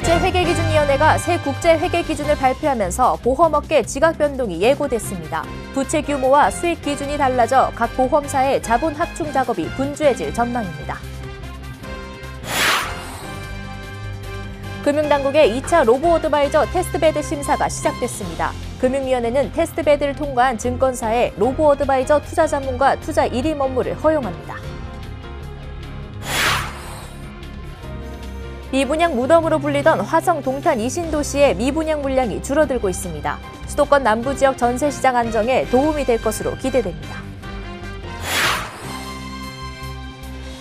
국제회계기준위원회가 새 국제회계기준을 발표하면서 보험업계 지각 변동이 예고됐습니다. 부채 규모와 수익 기준이 달라져 각 보험사의 자본 확충 작업이 분주해질 전망입니다. 금융당국의 2차 로보어드바이저 테스트베드 심사가 시작됐습니다. 금융위원회는 테스트베드를 통과한 증권사에 로보어드바이저 투자 자문과 투자 일임 업무를 허용합니다. 미분양 무덤으로 불리던 화성 동탄 이신도시의 미분양 물량이 줄어들고 있습니다. 수도권 남부 지역 전세시장 안정에 도움이 될 것으로 기대됩니다.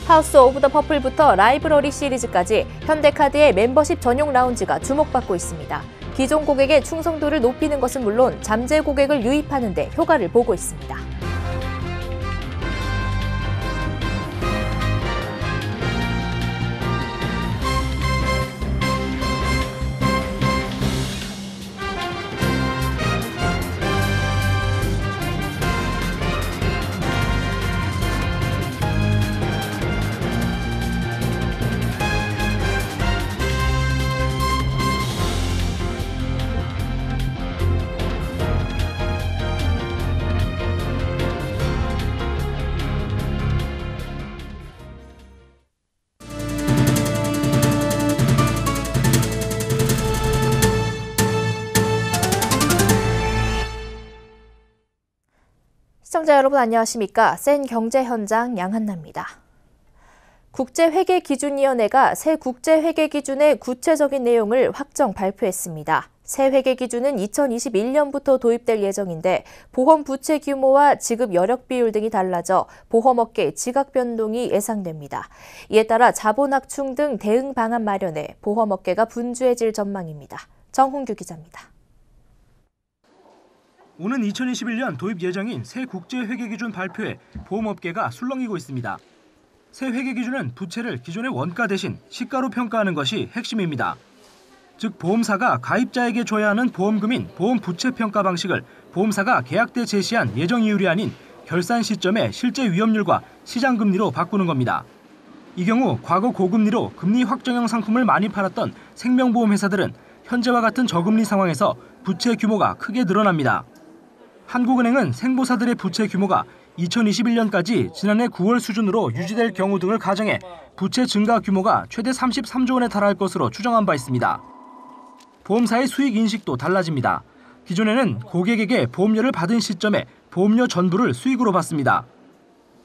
하우스 오브 더 퍼플부터 라이브러리 시리즈까지 현대카드의 멤버십 전용 라운지가 주목받고 있습니다. 기존 고객의 충성도를 높이는 것은 물론 잠재 고객을 유입하는 데 효과를 보고 있습니다. 시청자 여러분 안녕하십니까? 센 경제 현장 양한나입니다. 국제회계기준위원회가 새 국제회계기준의 구체적인 내용을 확정 발표했습니다. 새 회계기준은 2021년부터 도입될 예정인데 보험 부채 규모와 지급 여력 비율 등이 달라져 보험업계 지각 변동이 예상됩니다. 이에 따라 자본 확충 등 대응 방안 마련에 보험업계가 분주해질 전망입니다. 정훈규 기자입니다. 오는 2021년 도입 예정인 새 국제회계기준 발표에 보험업계가 술렁이고 있습니다. 새 회계기준은 부채를 기존의 원가 대신 시가로 평가하는 것이 핵심입니다. 즉 보험사가 가입자에게 줘야 하는 보험금인 보험부채 평가 방식을 보험사가 계약 때 제시한 예정이율이 아닌 결산 시점의 실제 위험률과 시장금리로 바꾸는 겁니다. 이 경우 과거 고금리로 금리 확정형 상품을 많이 팔았던 생명보험 회사들은 현재와 같은 저금리 상황에서 부채 규모가 크게 늘어납니다. 한국은행은 생보사들의 부채 규모가 2021년까지 지난해 9월 수준으로 유지될 경우 등을 가정해 부채 증가 규모가 최대 33조 원에 달할 것으로 추정한 바 있습니다. 보험사의 수익 인식도 달라집니다. 기존에는 고객에게 보험료를 받은 시점에 보험료 전부를 수익으로 받습니다.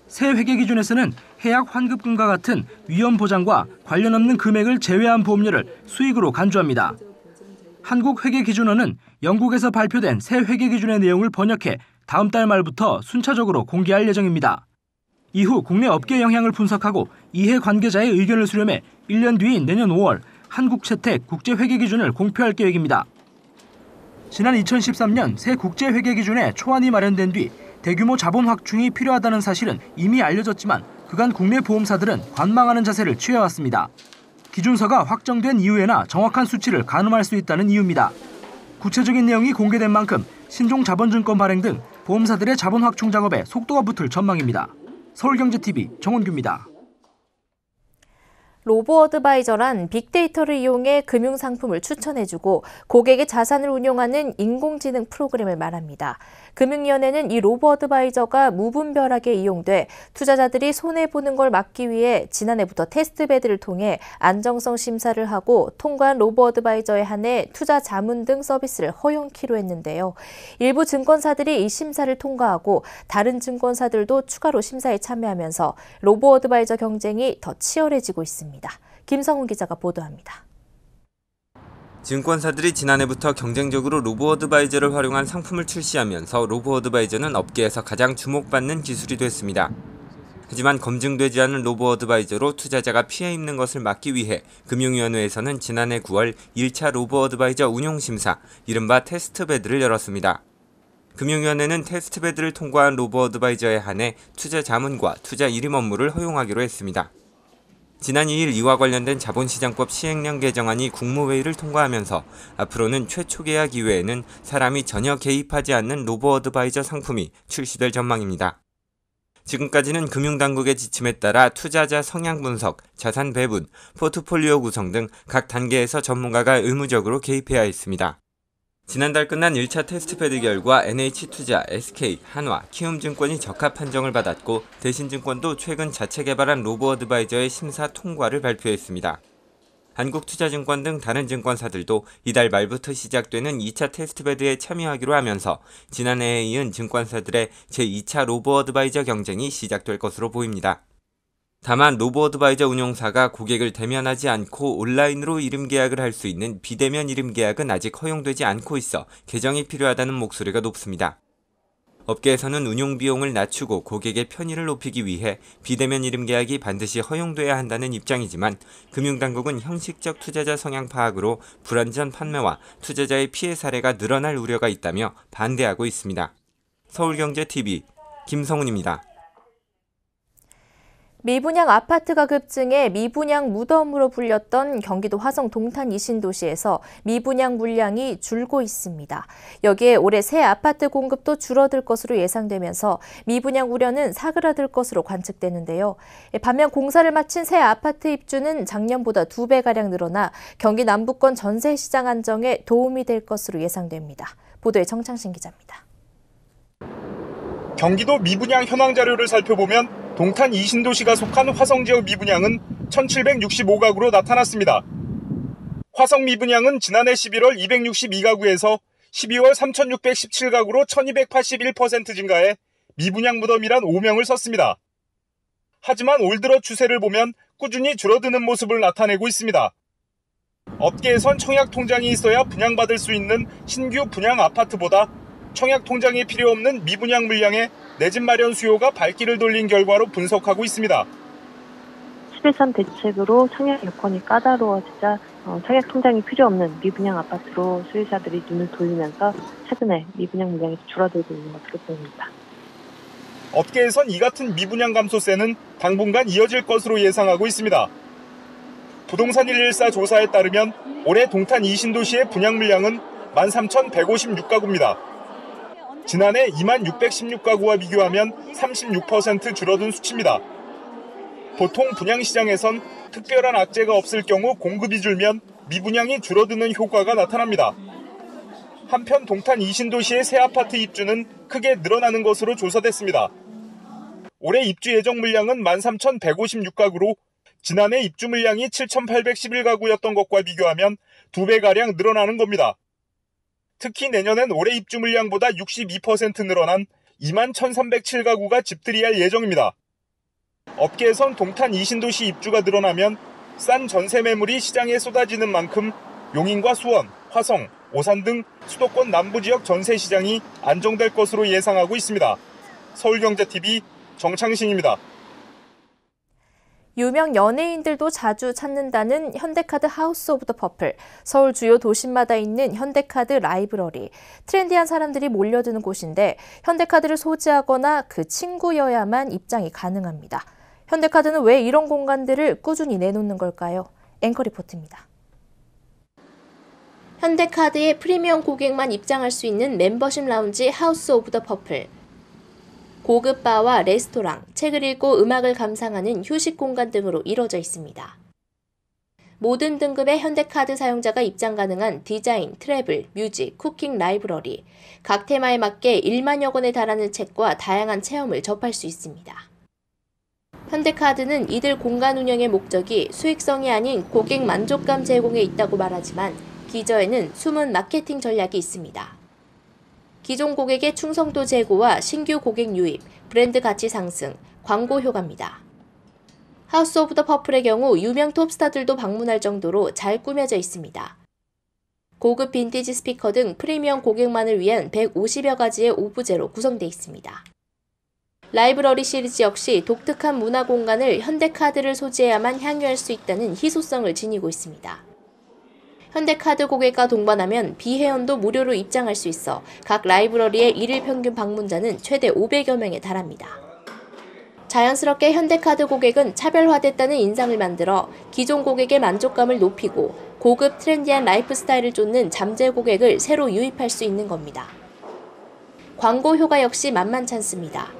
새 회계기준에서는 해약 환급금과 같은 위험 보장과 관련 없는 금액을 제외한 보험료를 수익으로 간주합니다. 한국회계기준원은 영국에서 발표된 새 회계기준의 내용을 번역해 다음 달 말부터 순차적으로 공개할 예정입니다. 이후 국내 업계 영향을 분석하고 이해 관계자의 의견을 수렴해 1년 뒤인 내년 5월 한국채택 국제회계기준을 공표할 계획입니다. 지난 2013년 새 국제회계기준의 초안이 마련된 뒤 대규모 자본 확충이 필요하다는 사실은 이미 알려졌지만 그간 국내 보험사들은 관망하는 자세를 취해왔습니다. 기준서가 확정된 이후에나 정확한 수치를 가늠할 수 있다는 이유입니다. 구체적인 내용이 공개된 만큼 신종자본증권 발행 등 보험사들의 자본 확충 작업에 속도가 붙을 전망입니다. 서울경제TV 정원규입니다. 로보어드바이저란 빅데이터를 이용해 금융상품을 추천해주고 고객의 자산을 운용하는 인공지능 프로그램을 말합니다. 금융위원회는 이 로보어드바이저가 무분별하게 이용돼 투자자들이 손해보는 걸 막기 위해 지난해부터 테스트베드를 통해 안정성 심사를 하고 통과한 로보어드바이저에 한해 투자 자문 등 서비스를 허용키로 했는데요. 일부 증권사들이 이 심사를 통과하고 다른 증권사들도 추가로 심사에 참여하면서 로보어드바이저 경쟁이 더 치열해지고 있습니다. 김성훈 기자가 보도합니다. 증권사들이 지난해부터 경쟁적으로 로보어드바이저를 활용한 상품을 출시하면서 로보어드바이저는 업계에서 가장 주목받는 기술이 됐습니다. 하지만 검증되지 않은 로보어드바이저로 투자자가 피해 입는 것을 막기 위해 금융위원회에서는 지난해 9월 1차 로보어드바이저 운용심사, 이른바 테스트베드를 열었습니다. 금융위원회는 테스트베드를 통과한 로보어드바이저에 한해 투자 자문과 투자 일임 업무를 허용하기로 했습니다. 지난 2일 이와 관련된 자본시장법 시행령 개정안이 국무회의를 통과하면서 앞으로는 최초 계약 이외에는 사람이 전혀 개입하지 않는 로보어드바이저 상품이 출시될 전망입니다. 지금까지는 금융당국의 지침에 따라 투자자 성향 분석, 자산 배분, 포트폴리오 구성 등 각 단계에서 전문가가 의무적으로 개입해야 했습니다. 지난달 끝난 1차 테스트패드 결과 NH투자, SK, 한화, 키움증권이 적합 판정을 받았고 대신증권도 최근 자체 개발한 로보어드바이저의 심사 통과를 발표했습니다. 한국투자증권 등 다른 증권사들도 이달 말부터 시작되는 2차 테스트패드에 참여하기로 하면서 지난해에 이은 증권사들의 제2차 로보어드바이저 경쟁이 시작될 것으로 보입니다. 다만 로보어드바이저 운용사가 고객을 대면하지 않고 온라인으로 이름 계약을 할 수 있는 비대면 이름 계약은 아직 허용되지 않고 있어 개정이 필요하다는 목소리가 높습니다. 업계에서는 운용 비용을 낮추고 고객의 편의를 높이기 위해 비대면 이름 계약이 반드시 허용돼야 한다는 입장이지만 금융당국은 형식적 투자자 성향 파악으로 불안전 판매와 투자자의 피해 사례가 늘어날 우려가 있다며 반대하고 있습니다. 서울경제TV 김성훈입니다. 미분양 아파트가 급증해 미분양 무덤으로 불렸던 경기도 화성 동탄 이신도시에서 미분양 물량이 줄고 있습니다. 여기에 올해 새 아파트 공급도 줄어들 것으로 예상되면서 미분양 우려는 사그라들 것으로 관측되는데요. 반면 공사를 마친 새 아파트 입주는 작년보다 2배가량 늘어나 경기 남부권 전세 시장 안정에 도움이 될 것으로 예상됩니다. 보도에 정창신 기자입니다. 경기도 미분양 현황 자료를 살펴보면 동탄 이신도시가 속한 화성 지역 미분양은 1,765가구로 나타났습니다. 화성 미분양은 지난해 11월 262가구에서 12월 3,617가구로 1,281% 증가해 미분양 무덤이란 오명을 썼습니다. 하지만 올 들어 추세를 보면 꾸준히 줄어드는 모습을 나타내고 있습니다. 업계에선 청약 통장이 있어야 분양받을 수 있는 신규 분양 아파트보다 청약 통장이 필요 없는 미분양 물량에 내 집 마련 수요가 발길을 돌린 결과로 분석하고 있습니다. 11.3 대책으로 청약 여건이 까다로워지자 청약 통장이 필요 없는 미분양 아파트로 수요자들이 눈을 돌리면서 최근에 미분양 물량이 줄어들고 있는 것으로 보입니다. 업계에선 이 같은 미분양 감소세는 당분간 이어질 것으로 예상하고 있습니다. 부동산 114 조사에 따르면 올해 동탄 이신도시의 분양 물량은 13,156가구입니다. 지난해 2616가구와 비교하면 36% 줄어든 수치입니다. 보통 분양시장에선 특별한 악재가 없을 경우 공급이 줄면 미분양이 줄어드는 효과가 나타납니다. 한편 동탄 이신도시의 새 아파트 입주는 크게 늘어나는 것으로 조사됐습니다. 올해 입주 예정 물량은 13,156가구로 지난해 입주 물량이 7,811가구였던 것과 비교하면 2배가량 늘어나는 겁니다. 특히 내년엔 올해 입주 물량보다 62% 늘어난 21,307가구가 집들이할 예정입니다. 업계에선 동탄 이신도시 입주가 늘어나면 싼 전세 매물이 시장에 쏟아지는 만큼 용인과 수원, 화성, 오산 등 수도권 남부 지역 전세 시장이 안정될 것으로 예상하고 있습니다. 서울경제TV 정창신입니다. 유명 연예인들도 자주 찾는다는 현대카드 하우스 오브 더 퍼플. 서울 주요 도심마다 있는 현대카드 라이브러리. 트렌디한 사람들이 몰려드는 곳인데 현대카드를 소지하거나 그 친구여야만 입장이 가능합니다. 현대카드는 왜 이런 공간들을 꾸준히 내놓는 걸까요? 앵커 리포트입니다. 현대카드의 프리미엄 고객만 입장할 수 있는 멤버십 라운지 하우스 오브 더 퍼플. 고급 바와 레스토랑, 책을 읽고 음악을 감상하는 휴식 공간 등으로 이루어져 있습니다. 모든 등급의 현대카드 사용자가 입장 가능한 디자인, 트래블, 뮤직, 쿠킹 라이브러리, 각 테마에 맞게 1만여 권에 달하는 책과 다양한 체험을 접할 수 있습니다. 현대카드는 이들 공간 운영의 목적이 수익성이 아닌 고객 만족감 제공에 있다고 말하지만 기저에는 숨은 마케팅 전략이 있습니다. 기존 고객의 충성도 제고와 신규 고객 유입, 브랜드 가치 상승, 광고 효과입니다. 하우스 오브 더 퍼플의 경우 유명 톱스타들도 방문할 정도로 잘 꾸며져 있습니다. 고급 빈티지 스피커 등 프리미엄 고객만을 위한 150여 가지의 오브제로 구성되어 있습니다. 라이브러리 시리즈 역시 독특한 문화 공간을 현대카드를 소지해야만 향유할 수 있다는 희소성을 지니고 있습니다. 현대카드 고객과 동반하면 비회원도 무료로 입장할 수 있어 각 라이브러리의 일일 평균 방문자는 최대 500여 명에 달합니다. 자연스럽게 현대카드 고객은 차별화됐다는 인상을 만들어 기존 고객의 만족감을 높이고 고급 트렌디한 라이프 스타일을 쫓는 잠재 고객을 새로 유입할 수 있는 겁니다. 광고 효과 역시 만만치 않습니다.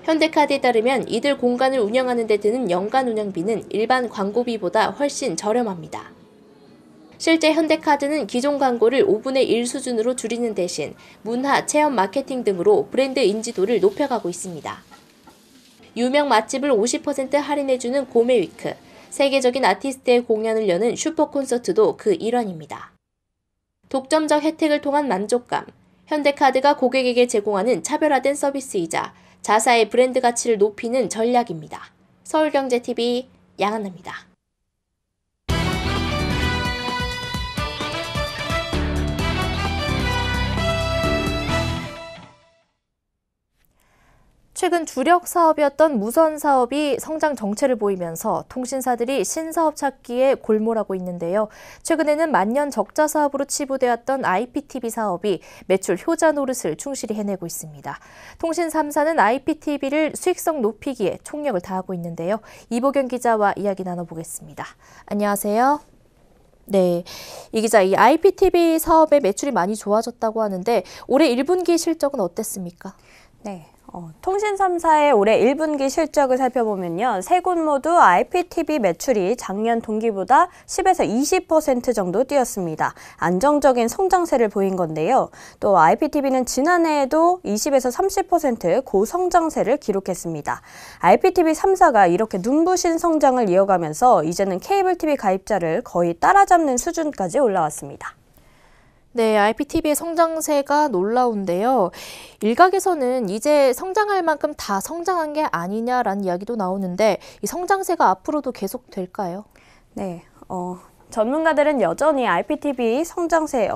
현대카드에 따르면 이들 공간을 운영하는 데 드는 연간 운영비는 일반 광고비보다 훨씬 저렴합니다. 실제 현대카드는 기존 광고를 5분의 1 수준으로 줄이는 대신 문화, 체험 마케팅 등으로 브랜드 인지도를 높여가고 있습니다. 유명 맛집을 50% 할인해주는 고메위크, 세계적인 아티스트의 공연을 여는 슈퍼 콘서트도 그 일환입니다. 독점적 혜택을 통한 만족감, 현대카드가 고객에게 제공하는 차별화된 서비스이자 자사의 브랜드 가치를 높이는 전략입니다. 서울경제TV 양한나입니다. 최근 주력 사업이었던 무선 사업이 성장 정체를 보이면서 통신사들이 신사업 찾기에 골몰하고 있는데요. 최근에는 만년 적자 사업으로 치부되었던 IPTV 사업이 매출 효자 노릇을 충실히 해내고 있습니다. 통신 3사는 IPTV를 수익성 높이기에 총력을 다하고 있는데요. 이보경 기자와 이야기 나눠보겠습니다. 안녕하세요. 네, 이 기자, 이 IPTV 사업의 매출이 많이 좋아졌다고 하는데 올해 1분기 실적은 어땠습니까? 네. 통신 3사의 올해 1분기 실적을 살펴보면요. 세 곳 모두 IPTV 매출이 작년 동기보다 10에서 20% 정도 뛰었습니다. 안정적인 성장세를 보인 건데요. 또 IPTV는 지난해에도 20에서 30% 고성장세를 기록했습니다. IPTV 3사가 이렇게 눈부신 성장을 이어가면서 이제는 케이블 TV 가입자를 거의 따라잡는 수준까지 올라왔습니다. 네, IPTV의 성장세가 놀라운데요. 일각에서는 이제 성장할 만큼 다 성장한 게 아니냐라는 이야기도 나오는데 이 성장세가 앞으로도 계속될까요? 네, 전문가들은 여전히 IPTV 성장세,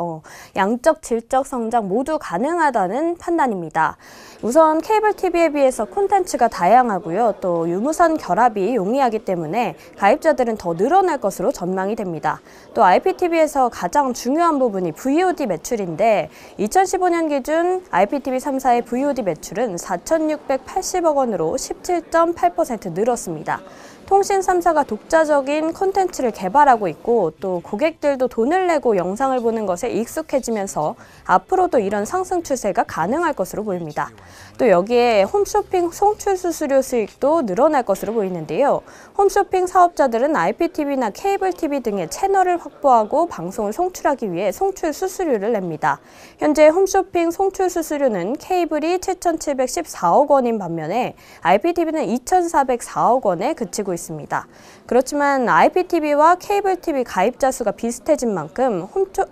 양적, 질적 성장 모두 가능하다는 판단입니다. 우선 케이블 TV에 비해서 콘텐츠가 다양하고요. 또 유무선 결합이 용이하기 때문에 가입자들은 더 늘어날 것으로 전망이 됩니다. 또 IPTV에서 가장 중요한 부분이 VOD 매출인데 2015년 기준 IPTV 3사의 VOD 매출은 4,680억 원으로 17.8% 늘었습니다. 통신 3사가 독자적인 콘텐츠를 개발하고 있고 또 고객들도 돈을 내고 영상을 보는 것에 익숙해지면서 앞으로도 이런 상승 추세가 가능할 것으로 보입니다. 또 여기에 홈쇼핑 송출 수수료 수익도 늘어날 것으로 보이는데요. 홈쇼핑 사업자들은 IPTV나 케이블 TV 등의 채널을 확보하고 방송을 송출하기 위해 송출 수수료를 냅니다. 현재 홈쇼핑 송출 수수료는 케이블이 7,714억 원인 반면에 IPTV는 2,404억 원에 그치고 있습니다. 그렇지만 IPTV와 케이블 TV 가입자 수가 비슷해진 만큼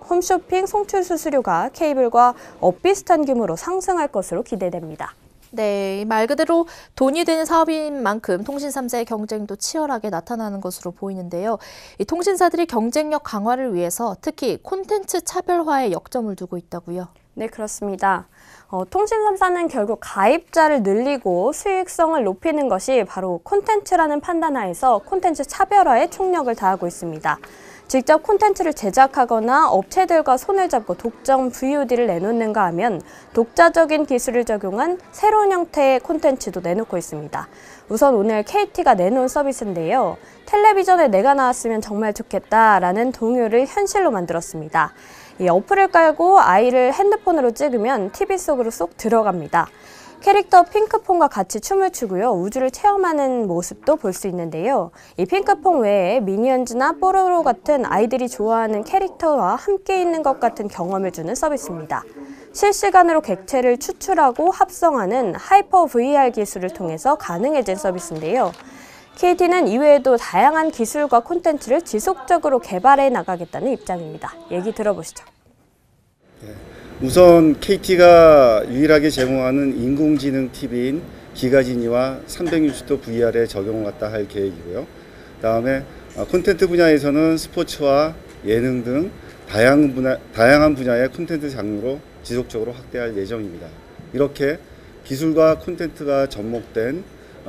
홈쇼핑 송출 수수료가 케이블과 엇비슷한 규모로 상승할 것으로 기대됩니다. 네, 말 그대로 돈이 되는 사업인 만큼 통신 3사의 경쟁도 치열하게 나타나는 것으로 보이는데요. 이 통신사들이 경쟁력 강화를 위해서 특히 콘텐츠 차별화에 역점을 두고 있다고요? 네, 그렇습니다. 통신 3사는 결국 가입자를 늘리고 수익성을 높이는 것이 바로 콘텐츠라는 판단하에서 콘텐츠 차별화에 총력을 다하고 있습니다. 직접 콘텐츠를 제작하거나 업체들과 손을 잡고 독점 VOD를 내놓는가 하면 독자적인 기술을 적용한 새로운 형태의 콘텐츠도 내놓고 있습니다. 우선 오늘 KT가 내놓은 서비스인데요. 텔레비전에 내가 나왔으면 정말 좋겠다라는 동요를 현실로 만들었습니다. 이 어플을 깔고 아이를 핸드폰으로 찍으면 TV 속으로 쏙 들어갑니다. 캐릭터 핑크퐁과 같이 춤을 추고요. 우주를 체험하는 모습도 볼 수 있는데요. 이 핑크퐁 외에 미니언즈나 뽀로로 같은 아이들이 좋아하는 캐릭터와 함께 있는 것 같은 경험을 주는 서비스입니다. 실시간으로 객체를 추출하고 합성하는 하이퍼 VR 기술을 통해서 가능해진 서비스인데요. KT는 이외에도 다양한 기술과 콘텐츠를 지속적으로 개발해 나가겠다는 입장입니다. 얘기 들어보시죠. 우선 KT가 유일하게 제공하는 인공지능 TV인 기가지니와 360도 VR에 적용을 갖다 할 계획이고요. 다음에 콘텐츠 분야에서는 스포츠와 예능 등 다양한 분야의 콘텐츠 장르로 지속적으로 확대할 예정입니다. 이렇게 기술과 콘텐츠가 접목된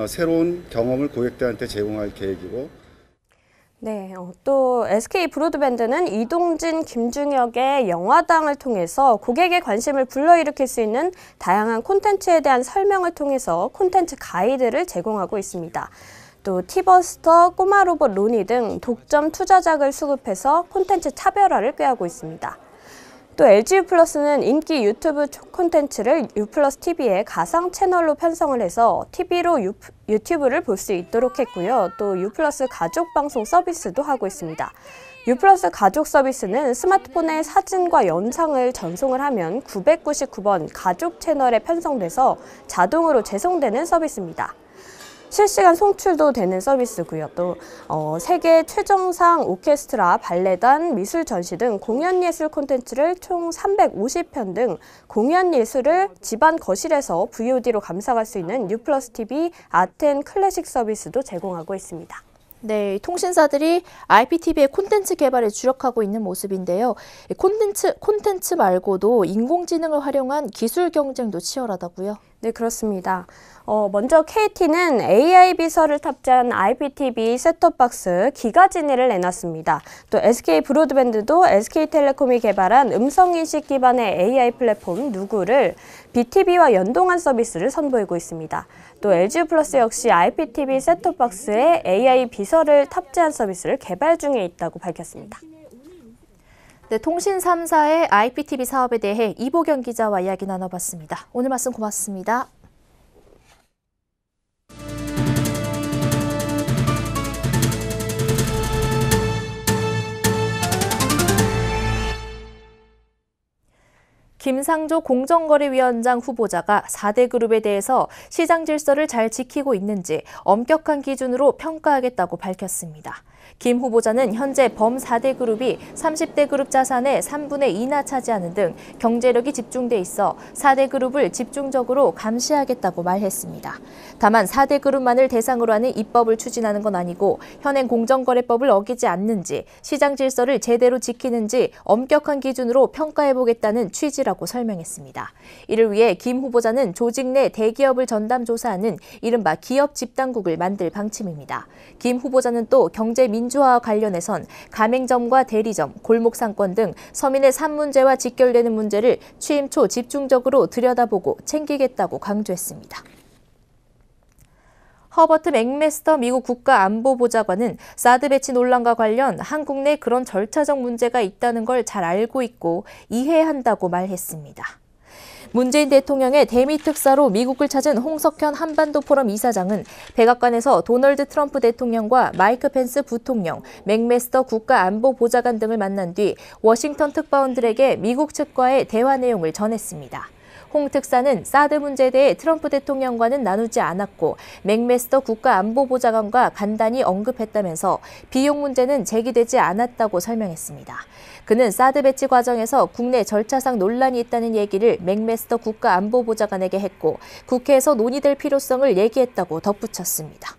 새로운 경험을 고객들한테 제공할 계획이고, 네, 또 SK 브로드밴드는 이동진, 김중혁의 영화당을 통해서 고객의 관심을 불러일으킬 수 있는 다양한 콘텐츠에 대한 설명을 통해서 콘텐츠 가이드를 제공하고 있습니다. 또 티버스터, 꼬마 로봇 로니 등 독점 투자작을 수급해서 콘텐츠 차별화를 꾀하고 있습니다. 또 LG U+는 인기 유튜브 콘텐츠를 U+TV의 가상 채널로 편성을 해서 TV로 유튜브를 볼 수 있도록 했고요. 또 U+ 가족 방송 서비스도 하고 있습니다. U+ 가족 서비스는 스마트폰에 사진과 영상을 전송을 하면 999번 가족 채널에 편성돼서 자동으로 재송되는 서비스입니다. 실시간 송출도 되는 서비스고요. 또 세계 최정상 오케스트라, 발레단, 미술 전시 등 공연 예술 콘텐츠를 총 350편 등 공연 예술을 집안 거실에서 VOD로 감상할 수 있는 U+TV 아트 & 클래식 서비스도 제공하고 있습니다. 네, 통신사들이 IPTV의 콘텐츠 개발에 주력하고 있는 모습인데요. 콘텐츠 말고도 인공지능을 활용한 기술 경쟁도 치열하다고요? 네, 그렇습니다. 먼저 KT는 AI 비서를 탑재한 IPTV 셋톱박스 기가진이를 내놨습니다. 또 SK 브로드밴드도 SK텔레콤이 개발한 음성인식 기반의 AI 플랫폼 누구를 BTV와 연동한 서비스를 선보이고 있습니다. 또 LG U+ 역시 IPTV 셋톱박스에 AI 비서를 탑재한 서비스를 개발 중에 있다고 밝혔습니다. 네, 통신 3사의 IPTV 사업에 대해 이보경 기자와 이야기 나눠봤습니다. 오늘 말씀 고맙습니다. 김상조 공정거래위원장 후보자가 4대 그룹에 대해서 시장 질서를 잘 지키고 있는지 엄격한 기준으로 평가하겠다고 밝혔습니다. 김 후보자는 현재 범 4대 그룹이 30대 그룹 자산의 3분의 2나 차지하는 등 경제력이 집중돼 있어 4대 그룹을 집중적으로 감시하겠다고 말했습니다. 다만 4대 그룹만을 대상으로 하는 입법을 추진하는 건 아니고 현행 공정거래법을 어기지 않는지 시장 질서를 제대로 지키는지 엄격한 기준으로 평가해보겠다는 취지라고 설명했습니다. 이를 위해 김 후보자는 조직 내 대기업을 전담 조사하는 이른바 기업 집단국을 만들 방침입니다. 김 후보자는 또 경제 민주화와 관련해선 가맹점과 대리점, 골목상권 등 서민의 삶 문제와 직결되는 문제를 취임 초 집중적으로 들여다보고 챙기겠다고 강조했습니다. 허버트 맥메스터 미국 국가안보보좌관은 사드 배치 논란과 관련 한국 내 그런 절차적 문제가 있다는 걸 잘 알고 있고 이해한다고 말했습니다. 문재인 대통령의 대미 특사로 미국을 찾은 홍석현 한반도 포럼 이사장은 백악관에서 도널드 트럼프 대통령과 마이크 펜스 부통령, 맥메스터 국가안보보좌관 등을 만난 뒤 워싱턴 특파원들에게 미국 측과의 대화 내용을 전했습니다. 홍 특사는 사드 문제에 대해 트럼프 대통령과는 나누지 않았고 맥메스터 국가안보보좌관과 간단히 언급했다면서 비용 문제는 제기되지 않았다고 설명했습니다. 그는 사드 배치 과정에서 국내 절차상 논란이 있다는 얘기를 맥메스터 국가안보보좌관에게 했고 국회에서 논의될 필요성을 얘기했다고 덧붙였습니다.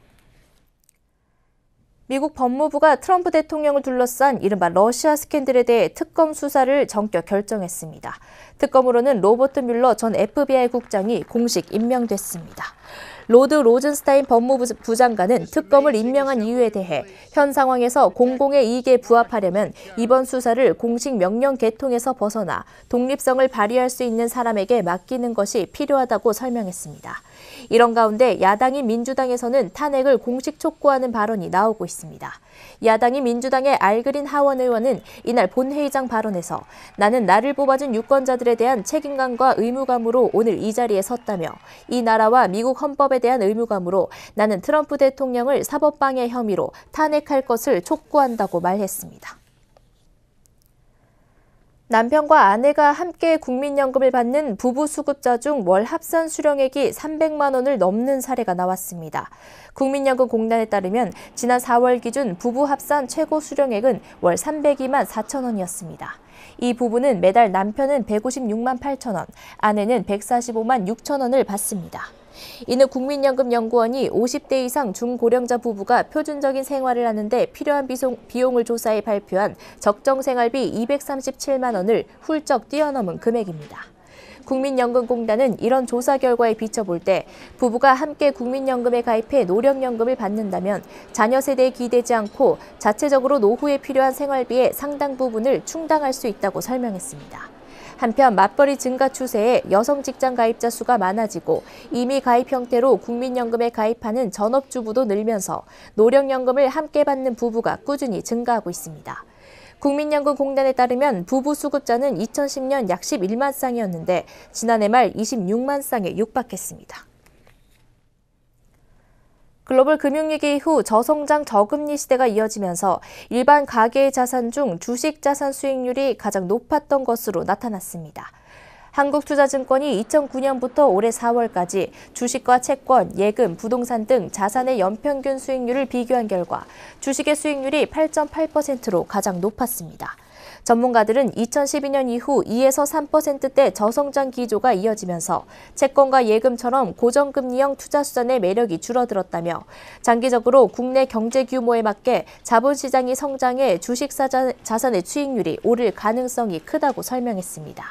미국 법무부가 트럼프 대통령을 둘러싼 이른바 러시아 스캔들에 대해 특검 수사를 전격 결정했습니다. 특검으로는 로버트 뮬러 전 FBI 국장이 공식 임명됐습니다. 로드 로즌스타인 법무부 장관은 특검을 임명한 이유에 대해 현 상황에서 공공의 이익에 부합하려면 이번 수사를 공식 명령 계통에서 벗어나 독립성을 발휘할 수 있는 사람에게 맡기는 것이 필요하다고 설명했습니다. 이런 가운데 야당인 민주당에서는 탄핵을 공식 촉구하는 발언이 나오고 있습니다. 야당인 민주당의 알그린 하원 의원은 이날 본회의장 발언에서 나는 나를 뽑아준 유권자들에 대한 책임감과 의무감으로 오늘 이 자리에 섰다며 이 나라와 미국 헌법에 대한 의무감으로 나는 트럼프 대통령을 사법방해 혐의로 탄핵할 것을 촉구한다고 말했습니다. 남편과 아내가 함께 국민연금을 받는 부부 수급자 중 월 합산 수령액이 300만 원을 넘는 사례가 나왔습니다. 국민연금공단에 따르면 지난 4월 기준 부부 합산 최고 수령액은 월 302만 4천 원이었습니다. 이 부부는 매달 남편은 156만 8천 원, 아내는 145만 6천 원을 받습니다. 이는 국민연금연구원이 50대 이상 중고령자 부부가 표준적인 생활을 하는데 필요한 비용을 조사해 발표한 적정생활비 237만 원을 훌쩍 뛰어넘은 금액입니다. 국민연금공단은 이런 조사 결과에 비춰볼 때 부부가 함께 국민연금에 가입해 노령연금을 받는다면 자녀 세대에 기대지 않고 자체적으로 노후에 필요한 생활비의 상당 부분을 충당할 수 있다고 설명했습니다. 한편 맞벌이 증가 추세에 여성 직장 가입자 수가 많아지고 이미 가입 형태로 국민연금에 가입하는 전업주부도 늘면서 노령연금을 함께 받는 부부가 꾸준히 증가하고 있습니다. 국민연금공단에 따르면 부부 수급자는 2010년 약 11만 쌍이었는데 지난해 말 26만 쌍에 육박했습니다. 글로벌 금융위기 이후 저성장 저금리 시대가 이어지면서 일반 가계의 자산 중 주식 자산 수익률이 가장 높았던 것으로 나타났습니다. 한국투자증권이 2009년부터 올해 4월까지 주식과 채권, 예금, 부동산 등 자산의 연평균 수익률을 비교한 결과 주식의 수익률이 8.8%로 가장 높았습니다. 전문가들은 2012년 이후 2에서 3%대 저성장 기조가 이어지면서 채권과 예금처럼 고정금리형 투자 수단의 매력이 줄어들었다며 장기적으로 국내 경제 규모에 맞게 자본시장이 성장해 주식 자산의 수익률이 오를 가능성이 크다고 설명했습니다.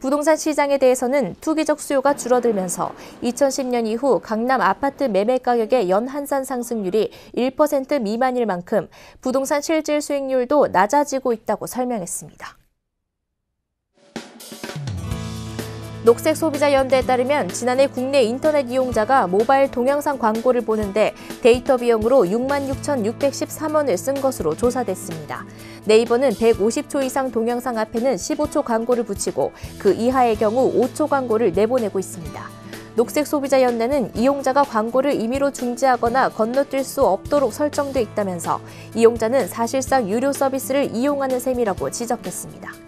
부동산 시장에 대해서는 투기적 수요가 줄어들면서 2010년 이후 강남 아파트 매매 가격의 연한산 상승률이 1% 미만일 만큼 부동산 실질 수익률도 낮아지고 있다고 설명했습니다. 녹색소비자연대에 따르면 지난해 국내 인터넷 이용자가 모바일 동영상 광고를 보는데 데이터 비용으로 66,613원을 쓴 것으로 조사됐습니다. 네이버는 150초 이상 동영상 앞에는 15초 광고를 붙이고 그 이하의 경우 5초 광고를 내보내고 있습니다. 녹색소비자연대는 이용자가 광고를 임의로 중지하거나 건너뛸 수 없도록 설정돼 있다면서 이용자는 사실상 유료 서비스를 이용하는 셈이라고 지적했습니다.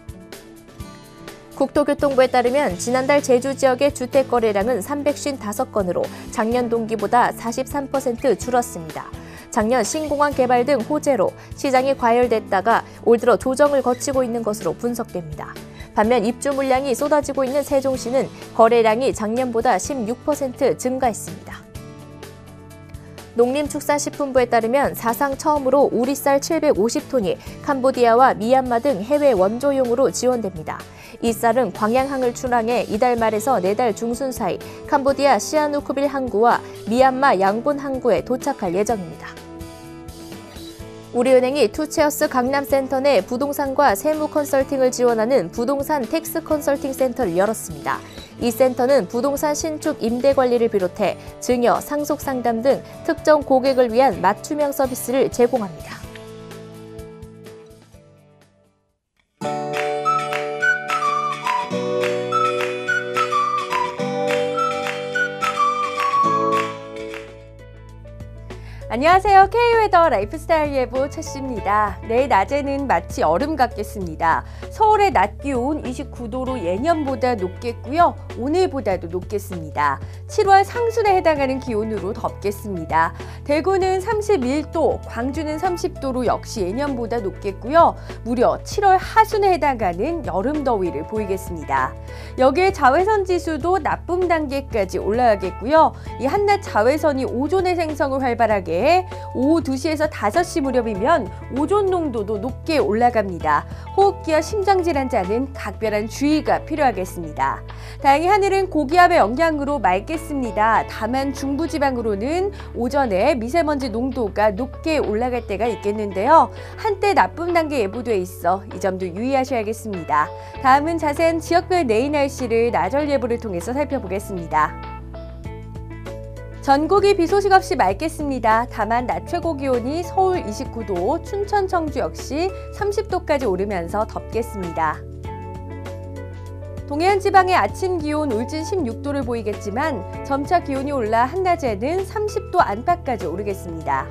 국토교통부에 따르면 지난달 제주 지역의 주택 거래량은 355건으로 작년 동기보다 43% 줄었습니다. 작년 신공항 개발 등 호재로 시장이 과열됐다가 올 들어 조정을 거치고 있는 것으로 분석됩니다. 반면 입주 물량이 쏟아지고 있는 세종시는 거래량이 작년보다 16% 증가했습니다. 농림축산식품부에 따르면 사상 처음으로 우리쌀 750톤이 캄보디아와 미얀마 등 해외 원조용으로 지원됩니다. 이 쌀은 광양항을 출항해 이달 말에서 내달 중순 사이 캄보디아 시아누쿠빌 항구와 미얀마 양곤 항구에 도착할 예정입니다. 우리은행이 투체어스 강남센터 내 부동산과 세무 컨설팅을 지원하는 부동산 텍스 컨설팅 센터를 열었습니다. 이 센터는 부동산 신축 임대 관리를 비롯해 증여, 상속 상담 등 특정 고객을 위한 맞춤형 서비스를 제공합니다. 안녕하세요. K웨더 라이프스타일 예보 최씨입니다. 내일 낮에는 마치 여름 같겠습니다. 서울의 낮 기온 29도로 예년보다 높겠고요. 오늘보다도 높겠습니다. 7월 상순에 해당하는 기온으로 덥겠습니다. 대구는 31도, 광주는 30도로 역시 예년보다 높겠고요. 무려 7월 하순에 해당하는 여름 더위를 보이겠습니다. 여기에 자외선 지수도 나쁨 단계까지 올라가겠고요. 이 한낮 자외선이 오존의 생성을 활발하게 오후 2시에서 5시 무렵이면 오존 농도도 높게 올라갑니다. 호흡기와 심장질환자는 각별한 주의가 필요하겠습니다. 다행히 하늘은 고기압의 영향으로 맑겠습니다. 다만 중부지방으로는 오전에 미세먼지 농도가 높게 올라갈 때가 있겠는데요. 한때 나쁨 단계 예보돼 있어 이 점도 유의하셔야겠습니다. 다음은 자세한 지역별 내일 날씨를 나절 예보를 통해서 살펴보겠습니다. 전국이 비 소식 없이 맑겠습니다. 다만 낮 최고 기온이 서울 29도, 춘천, 청주 역시 30도까지 오르면서 덥겠습니다. 동해안 지방의 아침 기온 울진 16도를 보이겠지만 점차 기온이 올라 한낮에는 30도 안팎까지 오르겠습니다.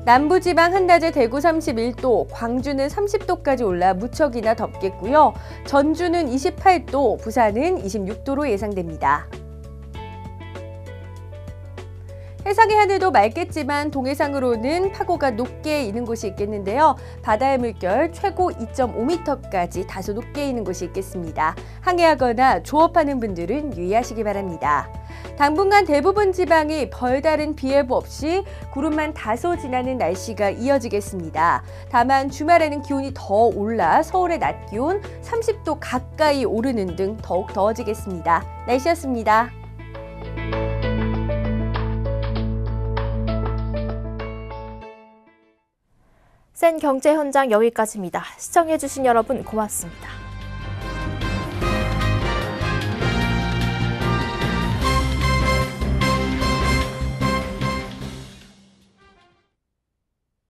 남부지방 한낮에 대구 31도, 광주는 30도까지 올라 무척이나 덥겠고요. 전주는 28도, 부산은 26도로 예상됩니다. 해상의 하늘도 맑겠지만 동해상으로는 파고가 높게 있는 곳이 있겠는데요. 바다의 물결 최고 2.5m까지 다소 높게 있는 곳이 있겠습니다. 항해하거나 조업하는 분들은 유의하시기 바랍니다. 당분간 대부분 지방이 별다른 비 예보 없이 구름만 다소 지나는 날씨가 이어지겠습니다. 다만 주말에는 기온이 더 올라 서울의 낮 기온 30도 가까이 오르는 등 더욱 더워지겠습니다. 날씨였습니다. 센 경제 현장 여기까지입니다. 시청해주신 여러분 고맙습니다.